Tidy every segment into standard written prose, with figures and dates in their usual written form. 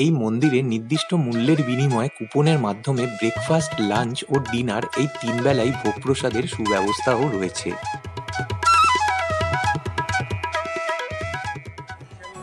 এই মন্দিরে নির্দিষ্ট মূল্যের বিনিময়ে কুপনের মাধ্যমে ব্রেকফাস্ট, লাঞ্চ ও ডিনার এই ৩ বেলাই ভোগ প্রসাদের সুব্যবস্থাও রয়েছে।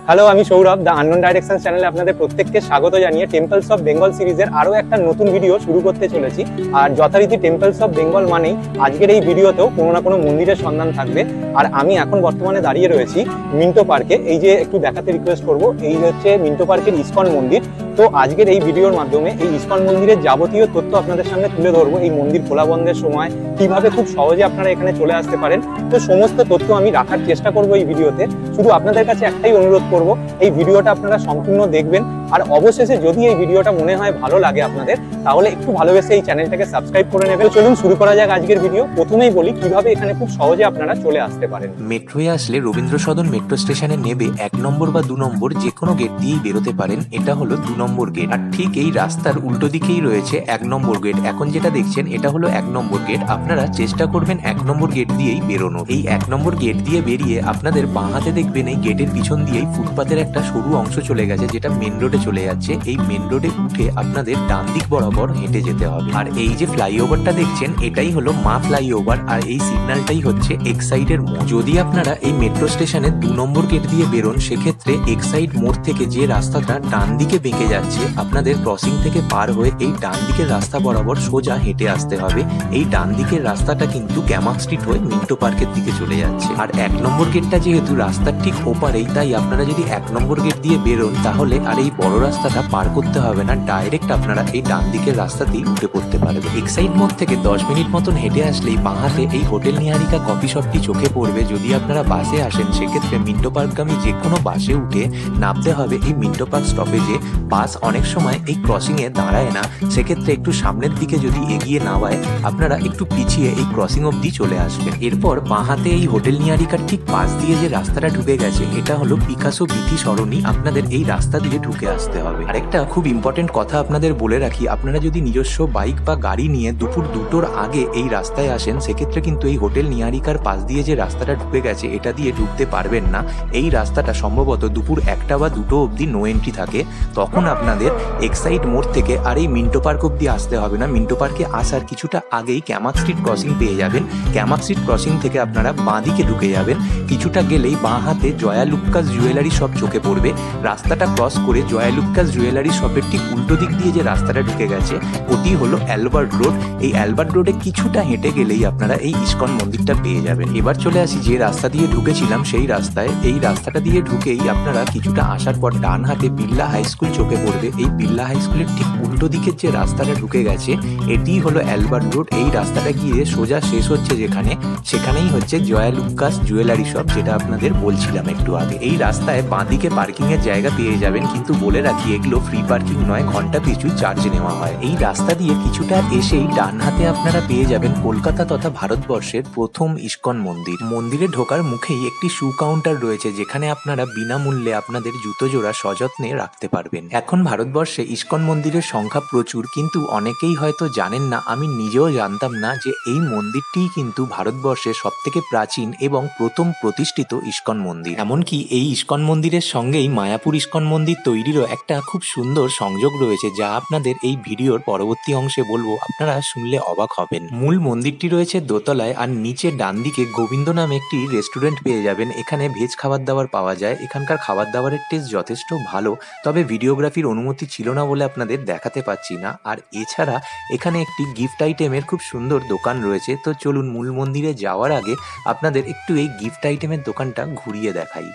হ্যালো, আমি সৌরভ, দ্য আননোন ডাইরেকশন চ্যানেলে আপনাদের প্রত্যেককে স্বাগত জানিয়ে টেম্পলস অফ বেঙ্গল সিরিজের আরও একটা নতুন ভিডিও শুরু করতে চলেছি। আর যথারীতি টেম্পলস অফ বেঙ্গল মানেই আজকের এই ভিডিওতেও কোনো না কোনো মন্দিরের সন্ধান থাকবে। আর আমি এখন বর্তমানে দাঁড়িয়ে রয়েছি মিন্টো পার্কে। এই যে একটু দেখাতে রিকোয়েস্ট করবো, এই হচ্ছে মিন্টো পার্কের ইসকন মন্দির। তো আজকের এই ভিডিওর মাধ্যমে এই ইসকন মন্দিরের যাবতীয় তথ্য আপনাদের সামনে তুলে ধরবো। এই মন্দির খোলা বন্ধের সময় কিভাবে খুব সহজে আপনারা এখানে চলে আসতে পারেন, তো সমস্ত তথ্য আমি রাখার চেষ্টা করবো এই ভিডিওতে। শুধু আপনাদের কাছে একটাই অনুরোধ করব, এই ভিডিওটা আপনারা সম্পূর্ণ দেখবেন। আর অবশেষে যদি এই ভিডিওটা মনে হয় ভালো লাগে আপনাদের, তাহলে একটু ভালোবেসে এই চ্যানেলটাকে সাবস্ক্রাইব করে নেবেন। চলুন শুরু করা যাক আজকের ভিডিও। প্রথমেই বলি কিভাবে এখানে খুব সহজে আপনারা চলে আসতে পারেন। মেট্রোয় আসলে রবীন্দ্র সদন মেট্রো স্টেশনে নেবে ১ নম্বর বা ২ নম্বর যে কোনো গেট দিয়েই বেরোতে পারেন। এটা হলো ২ নম্বর গেট। আর ঠিক এই রাস্তার উল্টো দিকেই রয়েছে ১ নম্বর গেট। এখন যেটা দেখছেন এটা হলো ১ নম্বর গেট। আপনারা চেষ্টা করবেন ১ নম্বর গেট দিয়েই বেরোনো। এই ১ নম্বর গেট দিয়ে বেরিয়ে আপনাদের বাঁ হাতে দেখবেন এই গেটের পিছন দিয়েই ফুটপাতের একটা সরু অংশ চলে গেছে, যেটা মেন রোডে চলে যাচ্ছে। এই মেন রোডে উঠে আপনাদের ডান দিক বরাবর হেঁটে যেতে হবে। আর এই যে ফ্লাইওভারটা দেখছেন এটাই হলো মা ফ্লাইওভার। আর এই সিগন্যালটাই হচ্ছে এক্সাইডের মোড়। যদি আপনারা এই মেট্রো স্টেশনে ২ নম্বর গেট দিয়ে বেরোন, সেক্ষেত্রে এক্সাইড মোড় থেকে যে রাস্তাটা ডান দিকে বেঁকে যাচ্ছে, আপনাদের ক্রসিং থেকে পার হয়ে এই ডান দিকের রাস্তা বরাবর সোজা হেঁটে আসতে হবে। এই ডান দিকের রাস্তাটা কিন্তু ক্যামাক স্ট্রিট হয়ে মিন্টো পার্কের দিকে চলে যাচ্ছে। আর ১ নম্বর গেটটা যেহেতু রাস্তার ঠিক ওপারেই, তাই আপনারা যদি ১ নম্বর গেট দিয়ে বেরোন তাহলে আর এই বড় রাস্তাটা পার করতে হবে না, ডাইরেক্ট আপনারা এই ডান দিকের রাস্তাতেই উঠে পড়তে পারবেন। এক্সাইড মোড় থেকে ১০ মিনিট মতন হেঁটে আসলেই বাঁ হাতে এই হোটেল নিহারিকা কফি শপটি চোখে পড়বে। যদি আপনারা বাসে আসেন সেক্ষেত্রে মিন্টো পার্কগামী যে কোনো বাসে উঠে নামতে হবে এই মিন্টো পার্ক স্টপেজে। বাস অনেক সময় এই ক্রসিংয়ে দাঁড়ায় না, সেক্ষেত্রে একটু সামনের দিকে যদি এগিয়ে নামায় আপনারা একটু পিছিয়ে এই ক্রসিং অবধি চলে আসবেন। এরপর বাঁ হাতে এই হোটেল নিহারিকার ঠিক পাশ দিয়ে যে রাস্তাটা ঢুকে গেছে এটা হলো পিকাসো বীথি সরণি। আপনাদের এই রাস্তা দিয়ে ঢুকে আসতে হবে। আরেকটা খুব ইম্পর্টেন্ট কথা আপনাদের বলে রাখি, আপনারা যদি নিজস্ব বাইক বা গাড়ি নিয়ে দুপুর ২টোর আগে এই রাস্তায় আসেন সেক্ষেত্রে কিন্তু এই হোটেল নিহারিকার পাশ দিয়ে যে রাস্তাটা ঢুকে গেছে এটা দিয়ে ঢুকতে পারবেন না। এই রাস্তাটা সম্ভবত দুপুর ১টা বা ২টো অবধি নো এন্ট্রি থাকে। তখন আপনাদের এক্সাইড মোড় থেকে আর এই মিন্টো পার্ক অবধি আসতে হবে না। মিন্টো পার্কে আসার কিছুটা আগেই ক্যামাক স্ট্রিট ক্রসিং পেয়ে যাবেন। ক্যামাক স্ট্রিট ক্রসিং থেকে আপনারা বাঁ দিকে ঢুকে যাবেন। কিছুটা গেলেই বাঁ হাতে জয়া লুক্কাস জুয়েলারি শপ চোখে পড়বে। রাস্তাটা ক্রস করে জয়া লুক্কাস জুয়েলারি শপের ঠিক উল্টো দিক দিয়ে যে রাস্তাটা ঢুকে গেছে ওটি হলো অ্যালবার্ট রোড। এই অ্যালবার্ট রোডে কিছুটা হেঁটে গেলেই আপনারা এই ইসকন মন্দিরটা পেয়ে যাবেন। এবার চলে আসি যে রাস্তা দিয়ে ঢুকেছিলাম সেই রাস্তায়। এই রাস্তাটা দিয়ে ঢুকেই আপনারা কিছুটা আসার পর ডান হাতে বিড়লা হাই স্কুল চোখে পড়বে। এই বিড়লা হাই স্কুলের ঠিক উল্টো দিকের যে রাস্তাটা ঢুকে গেছে এটিই হলো অ্যালবার্ট রোড। এই রাস্তাটা গিয়ে সোজা শেষ হচ্ছে যেখানে, সেখানেই হচ্ছে জয়া লুক্কাস জুয়েলারি শপ, যেটা আপনাদের বলছিলাম একটু আগে। এই রাস্তায় বাঁদিকে পার্কিং এর জায়গা পেয়ে যাবেন, কিন্তু বলে রাখি এগুলো ফ্রি পার্কিং নয়, ঘন্টা পিছু চার্জ নেওয়া হয়। এই রাস্তা দিয়ে কিছুটা এসেই ডান হাতে আপনারা পেয়ে যাবেন কলকাতা তথা ভারতবর্ষের প্রথম ইসকন মন্দির। মন্দিরে ঢোকার মুখেই একটি শু কাউন্টার রয়েছে, যেখানে আপনারা বিনামূল্যে আপনাদের জুতো জোড়া সযত্নে রাখতে পারবেন। এখন ভারতবর্ষে ইসকন মন্দিরের সংখ্যা প্রচুর, কিন্তু অনেকেই হয়তো জানেন না, আমি নিজেও জানতাম না যে এই মন্দিরটিই কিন্তু ভারতবর্ষের সবথেকে প্রাচীন এবং প্রথম প্রতিষ্ঠিত ইসকন মন্দির। এমনকি এই ইসকন মন্দিরের সঙ্গেই মায়াপুর ইসকন মন্দির তৈরিরও একটা খুব সুন্দর সংযোগ রয়েছে, যা আপনাদের এই ভিডিওর পরবর্তী অংশে বলবো, আপনারা শুনলে অবাক হবেন। মূল মন্দিরটি রয়েছে দোতলায়, আর নিচে ডান দিকে গোবিন্দ নামে একটি রেস্টুরেন্ট পেয়ে যাবেন। এখানে ভেজ খাবার দাবার পাওয়া যায়। এখানকার খাবার দাবারের টেস্ট যথেষ্ট ভালো, তবে ভিডিওগ্রাফির অনুমতি ছিল না বলে আপনাদের দেখাতে পাচ্ছি না। আর এছাড়া এখানে একটি গিফট আইটেমের খুব সুন্দর দোকান রয়েছে। তো চলুন মূল মন্দিরে যাওয়ার আগে আপনাদের একটু এই গিফট আইটেমের দোকানটা ঘুরিয়ে দেখাই।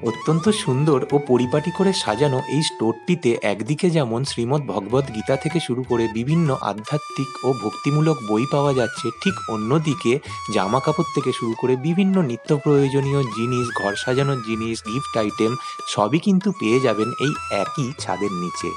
অত্যন্ত সুন্দর ও পরিপাটি করে সাজানো এই স্টোরটিতে একদিকে যেমন শ্রীমদ্ ভগবত গীতা থেকে শুরু করে বিভিন্ন আধ্যাত্মিক ও ভক্তিমূলক বই পাওয়া যাচ্ছে, ঠিক অন্যদিকে জামা কাপড় থেকে শুরু করে বিভিন্ন নিত্য প্রয়োজনীয় জিনিস, ঘর সাজানোর জিনিস, গিফট আইটেম সবই কিন্তু পেয়ে যাবেন এই একই ছাদের নিচে।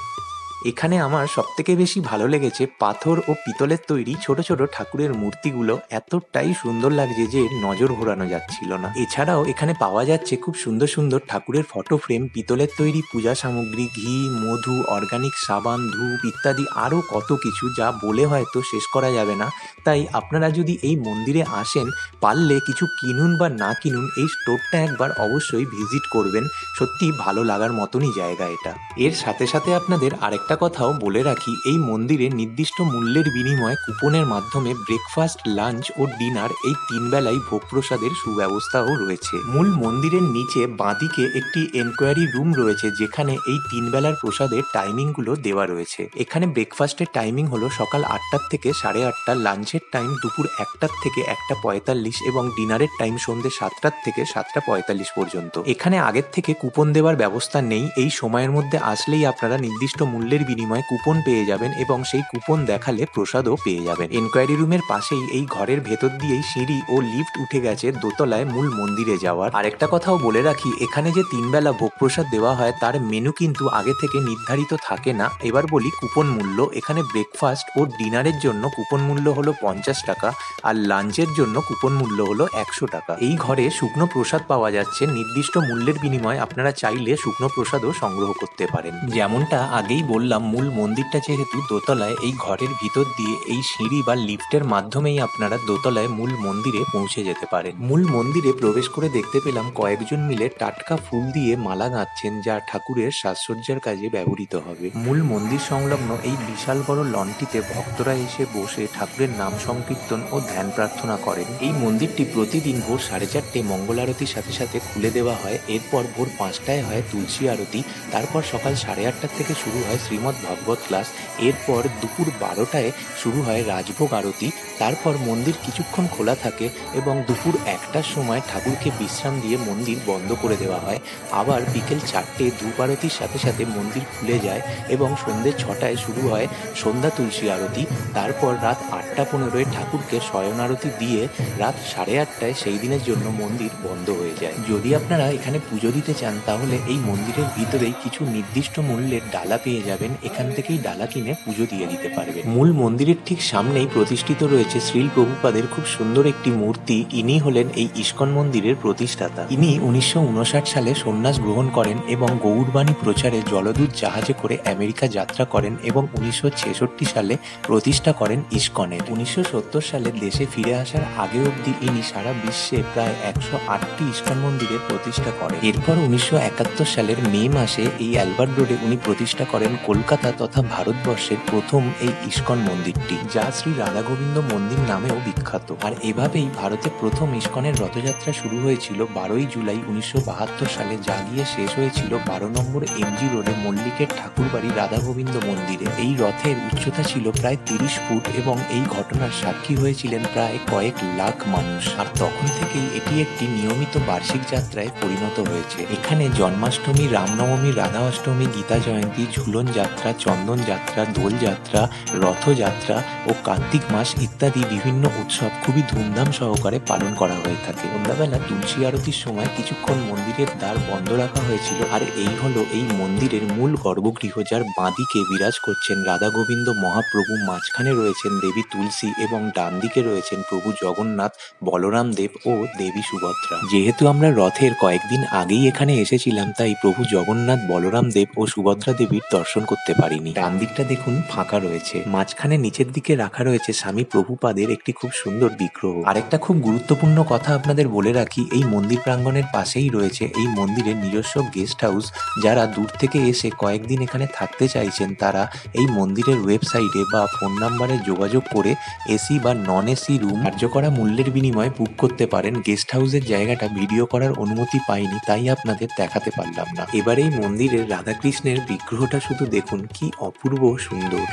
এখানে আমার সবথেকে বেশি ভালো লেগেছে পাথর ও পিতলের তৈরি ছোট ছোট ঠাকুরের মূর্তিগুলো এতটাই সুন্দর লাগছে যে নজর ঘোরানো যাচ্ছিল না। এছাড়াও এখানে পাওয়া যাচ্ছে খুব সুন্দর সুন্দর ঠাকুরের ফটো ফ্রেম, পিতলের তৈরি পূজা সামগ্রী, ঘি, মধু, অর্গানিক সাবান, ধূপ ইত্যাদি আরও কত কিছু যা বলে হয়তো শেষ করা যাবে না। তাই আপনারা যদি এই মন্দিরে আসেন, পারলে কিছু কিনুন বা না কিনুন, এই স্টোরটা একবার অবশ্যই ভিজিট করবেন। সত্যি ভালো লাগার মতনই জায়গা এটা। এর সাথে সাথে আপনাদের আরেকটা কথাও বলে রাখি, এই মন্দিরে নির্দিষ্ট মূল্যের বিনিময়ে কুপনের মাধ্যমে ব্রেকফাস্ট, লাঞ্চ ও ডিনার এই 3 বেলাই ভোগ প্রসাদের সুব্যবস্থাও রয়েছে। মূল মন্দিরের নিচে বাঁদিকে একটি এনকোয়ারি রুম রয়েছে যেখানে এই 3 বেলার প্রসাদের টাইমিংগুলো দেওয়া রয়েছে। এখানে ব্রেকফাস্টের টাইমিং হলো সকাল 8টা থেকে 8:30, লাঞ্চের টাইম দুপুর 1টা থেকে 1:45 এবং ডিনারের টাইম সন্ধ্যে 7টা থেকে 7:45 পর্যন্ত। এখানে আগের থেকে কুপন দেওয়ার ব্যবস্থা নেই। এই সময়ের মধ্যে আসলেই আপনারা নির্দিষ্ট মূল্যের বিনিময়ে কুপন পেয়ে যাবেন এবং সেই কুপন দেখালে প্রসাদও পেয়ে যাবেন। এনকোয়ারি রুমের পাশেই এই ঘরের ভেতর দিয়েই সিঁড়ি ও লিফট উঠে গেছে দোতলায় মূল মন্দিরে যাওয়ার। আরেকটা কথাও বলে রাখি, এখানে যে 3 বেলা ভোগ প্রসাদ দেওয়া হয় তার মেনু কিন্তু আগে থেকে নির্ধারিত থাকে না। এবার বলি কুপন মূল্য। এখানে ব্রেকফাস্ট ও ডিনারের জন্য কুপন মূল্য হলো 50 টাকা আর লাঞ্চের জন্য কুপন মূল্য হলো 100 টাকা। এই ঘরে শুকনো প্রসাদ পাওয়া যাচ্ছে। নির্দিষ্ট মূল্যের বিনিময়ে আপনারা চাইলে শুকনো প্রসাদও সংগ্রহ করতে পারেন। যেমনটা আগেই বললাম, মূল মন্দিরটা যেহেতু দোতলায়, এই ঘরের ভিতর দিয়ে এই সিঁড়ি বা লিফটের মাধ্যমেই আপনারা দোতলায় মূল মন্দিরে পৌঁছে যেতে পারেন। মূল মন্দিরে প্রবেশ করে দেখতে পেলাম কয়েকজন মিলে টাটকা ফুল দিয়ে মালা গাঁথছেন, যা ঠাকুরের সাজসজ্জার কাজে ব্যবহৃত হবে। মূল মন্দির সংলগ্ন এই বিশাল বড় লনটিতে ভক্তরা এসে বসে ঠাকুরের নাম সংকীর্তন ও ধ্যান প্রার্থনা করেন। এই মন্দিরটি প্রতিদিন ভোর 4:30 মঙ্গল আরতির সাথে সাথে খুলে দেওয়া হয়। এরপর ভোর 5টায় হয় তুলসী আরতি, তারপর সকাল 8:30 থেকে শুরু হয় শ্রীমদ্ ভাগবত ক্লাস, এরপর দুপুর 12টায় শুরু হয় রাজভোগ আরতি, তারপর মন্দির কিছুক্ষণ খোলা থাকে এবং দুপুর 1টার সময় ঠাকুরকে বিশ্রাম দিয়ে মন্দির বন্ধ করে দেওয়া হয়। আবার বিকেল 4টে ধূপ আরতির সাথে সাথে মন্দির খুলে যায় এবং সন্ধ্যে 6টায় শুরু হয় সন্ধ্যা তুলসী আরতি। তারপর রাত 8টা 15 ঠাকুরকে শয়ন আরতি দিয়ে রাত 8:30টায় সেই দিনের জন্য মন্দির বন্ধ হয়ে যায়। যদি আপনারা এখানে পুজো দিতে চান তাহলে এই মন্দিরের ভিতরেই কিছু নির্দিষ্ট মূল্যের ডালা পেয়ে যাবেন। এখান থেকেই ডালা কিনে পুজো দিয়ে দিতে পারবেন। মূল মন্দিরের ঠিক সামনেই প্রতিষ্ঠিত রয়েছে শ্রীল প্রভুপাদের খুব সুন্দর একটি মূর্তি। ইনি হলেন এই ইস্কন মন্দিরের প্রতিষ্ঠাতা। ইনি 1959 সালে সন্ন্যাস গ্রহণ করেন এবং গৌরবাণী প্রচারে জলদূত জাহাজে করে আমেরিকা যাত্রা করেন এবং 1966 সালে প্রতিষ্ঠা করেন ইস্কনের। 1970 সালে দেশে ফিরে আসার আগে অবধি ইনি সারা বিশ্বে প্রায় 108টি ইস্কন মন্দিরের প্রতিষ্ঠা করেন। এরপর 1971 সালের মে মাসে এই অ্যালবার্ট রোডে উনি প্রতিষ্ঠা করেন কলকাতা তথা ভারতবর্ষের প্রথম এই ইস্কন মন্দিরটি, যা শ্রী রাধা গোবিন্দ মন্দির নামেও বিখ্যাত। আর এভাবেই ভারতে প্রথম ইস্কনের রথযাত্রা শুরু হয়েছিল 12ই জুলাই 1972 সালে, যা গিয়ে শেষ হয়েছিল 12 নম্বর MG রোডে মল্লিকের ঠাকুরবাড়ি রাধা গোবিন্দ মন্দিরে। এই রথের উচ্চতা ছিল প্রায় 30 ফুট এবং এই ঘটনার সাক্ষী হয়েছিলেন প্রায় কয়েক লাখ মানুষ। আর তখন থেকেই এটি একটি নিয়মিত বার্ষিক যাত্রায় পরিণত হয়েছে। এখানে জন্মাষ্টমী, রামনবমী, রাধা অষ্টমী, গীতা জয়ন্তী, ঝুলন যাত্রা, চন্দন যাত্রা, দোল যাত্রা, রথযাত্রা ও কার্তিক মাস ইত্যাদি বিভিন্ন উৎসব খুবই ধুমধাম সহকারে পালন করা হয়ে থাকে। সন্ধ্যাবেলা তুলসী আরতির সময় কিছুক্ষণ মন্দিরের দ্বার বন্ধ রাখা হয়েছিল। আর এই হলো এই মন্দিরের মূল গর্ভগৃহ, যার বাঁদিকে বিরাজ করছেন রাধা গোবিন্দ মহাপ্রভু, মাঝখানে রয়েছেন দেবী তুলসী এবং ডান দিকে রয়েছেন প্রভু জগন্নাথ, বলরাম দেব ও দেবী সুভদ্রা। যেহেতু আমরা রথের কয়েকদিন আগেই এখানে এসেছিলাম, তাই প্রভু জগন্নাথ, বলরাম দেব ও সুভদ্রা দেবীর দর্শন করতে পারিনি। ডান দিকটা দেখুন ফাঁকা রয়েছে। মাঝখানে নিচের দিকে রাখা রয়েছে স্বামী প্রভুপাদের একটি খুব সুন্দর বিগ্রহ। আরেকটা খুব গুরুত্বপূর্ণ কথা আপনাদের বলে রাখি, এই মন্দির প্রাঙ্গণের পাশেই রয়েছে এই মন্দিরের নিজস্ব গেস্ট হাউস। যারা দূর থেকে এসে কয়েকদিন এখানে থাকতে চাইছেন তারা এই মন্দিরের ওয়েবসাইটে বা ফোন নাম্বারে যোগাযোগ করে এসি বা নন এসি রুম ধার্য করা মূল্যের বিনিময়ে বুক করতে পারেন। গেস্ট হাউসের জায়গাটা ভিডিও করার অনুমতি পাইনি, তাই আপনাদের দেখাতে পারলাম না। এবার এই মন্দিরের রাধাকৃষ্ণের বিগ্রহটা শুধু দেখুন, কি অপূর্ব সুন্দর।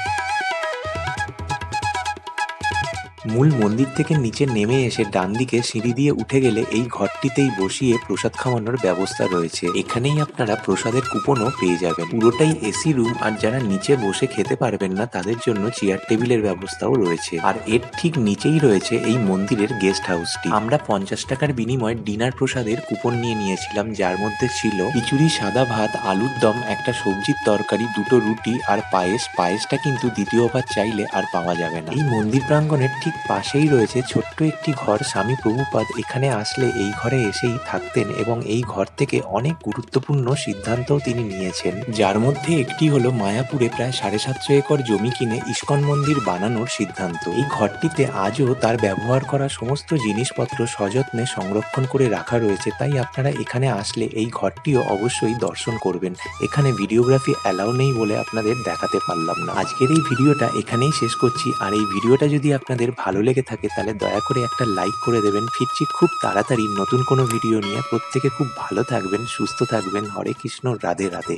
মূল মন্দির থেকে নিচে নেমে এসে ডান দিকে সিঁড়ি দিয়ে উঠে গেলে এই ঘরটিতেই বসিয়ে প্রসাদ খাওয়ানোর ব্যবস্থা রয়েছে। এখানেই আপনারা প্রসাদের কুপনও পেয়ে যাবেন। পুরোটাই এসি রুম, আর যারা নিচে বসে খেতে পারবেন না তাদের জন্য চেয়ার টেবিলের ব্যবস্থাও রয়েছে। আর এর ঠিক নিচেই রয়েছে এই মন্দিরের গেস্ট হাউসটি। আমরা 50 টাকার বিনিময়ে ডিনার প্রসাদের কুপন নিয়েছিলাম, যার মধ্যে ছিল খিচুড়ি, সাদা ভাত, আলুর দম, একটা সবজির তরকারি, 2টো রুটি আর পায়েসটা কিন্তু দ্বিতীয়বার চাইলে আর পাওয়া যাবে না। এই মন্দির প্রাঙ্গণের ঠিক পাশেই রয়েছে ছোট্ট একটি ঘর। স্বামী প্রভুপাদ এখানে আসলে এই ঘরে এসেই থাকতেন এবং এই ঘর থেকে অনেক গুরুত্বপূর্ণ সিদ্ধান্তও তিনি নিয়েছেন, যার মধ্যে একটি হলো মায়াপুরে প্রায় 750 একর জমি কিনে ইস্কন মন্দির বানানোর সিদ্ধান্ত। এই ঘরটিতে আজও তার ব্যবহার করা সমস্ত জিনিসপত্র সযত্নে সংরক্ষণ করে রাখা রয়েছে, তাই আপনারা এখানে আসলে এই ঘরটিও অবশ্যই দর্শন করবেন। এখানে ভিডিওগ্রাফি অ্যালাউ নেই বলে আপনাদের দেখাতে পারলাম না। আজকের এই ভিডিওটা এখানেই শেষ করছি। আর এই ভিডিওটা যদি আপনাদের ভালো লেগে থাকে তাহলে দয়া করে একটা লাইক করে দেবেন। ফিরছি খুব তাড়াতাড়ি নতুন কোনো ভিডিও নিয়ে। প্রত্যেকে খুব ভালো থাকবেন, সুস্থ থাকবেন। হরে কৃষ্ণ, রাধে রাধে।